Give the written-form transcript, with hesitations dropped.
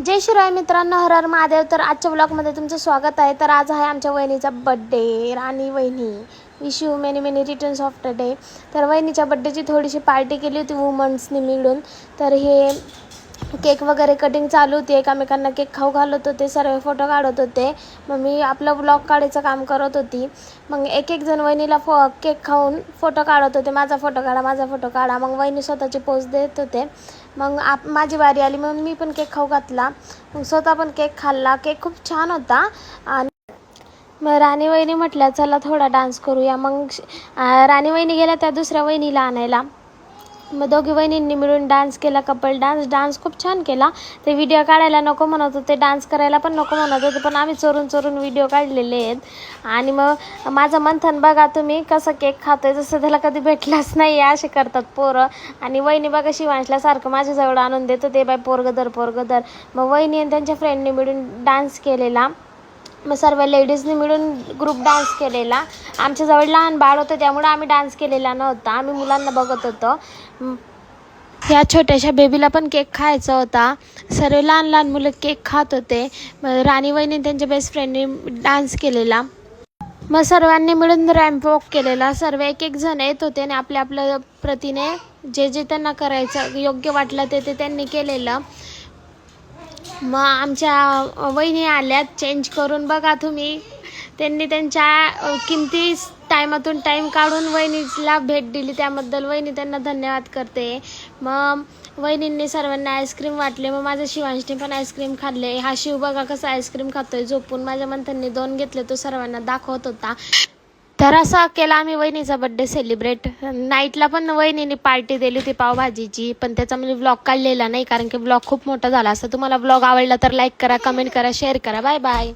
जय शिवराय मित्रांनो, हर हर महादेव. तर आजच्या ब्लॉगमध्ये तुमचं स्वागत आहे. तर आज आहे आमच्या वहिनीचा बड्डे. राणी वहिनी, wish you many many returns of the day. तर वहिनीच्या बड्डेची थोडीशी पार्टी केली होती वुमन्सनी मिळून. तर हे केक वगैरे कटिंग चालू होती, एकमेकांना केक खाऊ घालत होते, सर्व फोटो काढत होते. मग मी आपलं ब्लॉग काढायचं काम करत होती. मग एक एक जण वहिनीला केक खाऊन फोटो काढत होते, माझा फोटो काढा, माझा फोटो काढा. मग वहिनी स्वतःची पोज देत होते. मग माझी बारी आली, मग मी पण केक खाऊ घातला. मग स्वतः पण केक खाल्ला. केक खूप छान होता. आणि मग राणी वहिनी म्हटल्या चला थोडा डान्स करूया. मग राणी वहिनी गेल्या त्या दुसऱ्या वहिनीला आणायला. मग दोघी वहिनींनी मिळून डान्स केला, कपल डान्स खूप छान केला. ते व्हिडिओ काढायला नको म्हणत होते, डान्स करायला पण नको म्हणत होते, पण आम्ही चोरून चोरून व्हिडिओ काढलेले आहेत. आणि मग माझं मंथन बघा तुम्ही कसं केक खातोय, जसं त्याला कधी भेटलाच नाही असे करतात पोरं. आणि वहिनी बघा शिवांशला सारखं माझ्याजवळ आणून देतो, ते बाय पोरगदर पोरगदर. मग वहिनी आणि त्यांच्या फ्रेंडने मिळून डान्स केलेला. मग सर्व लेडीजनी मिळून ग्रुप डान्स केलेला. आमच्याजवळ लहान बाळ होतं त्यामुळे आम्ही डान्स केलेला नव्हता, आम्ही मुलांना बघत होतो. या छोट्याशा बेबीला पण केक खायचा होता. सर्व लहान लहान मुलं केक खात होते. मग राणी वहिनी त्यांच्या बेस्ट फ्रेंडने डान्स केलेला. मग सर्वांनी मिळून रॅम्प वॉक केलेला. सर्व एक एक जण येत होते आणि आपल्या आपल्या प्रतीने जे जे त्यांना करायचं योग्य वाटलं ते त्यांनी केलेलं. मग आमच्या वहिनी आल्यात चेंज करून, बघा तुम्ही. त्यांनी त्यांच्या किमती टायमातून टाईम काढून वहिनीला भेट दिली, त्याबद्दल वहिनी त्यांना धन्यवाद करते. मग वहिनींनी सर्वांना आईस्क्रीम वाटले. मग माझ्या शिवांशने पण आईस्क्रीम खाल्ले. हा शिव बघा कसं आईस्क्रीम खातोय झोपून. माझ्या मंथनने 2 घेतले, तो सर्वांना दाखवत होता. तर असा केला आम्ही वहिनीचा बड्डे सेलिब्रेट. नाईटला पण वहिनीने पार्टी दिली होती पावभाजीची, पण त्याचा मी व्लॉग काढलेला नाही कारण की व्लॉग खूप मोठा झाला असता. तुम्हाला व्लॉग आवडला तर लाईक करा, कमेंट करा, शेअर करा. Bye bye.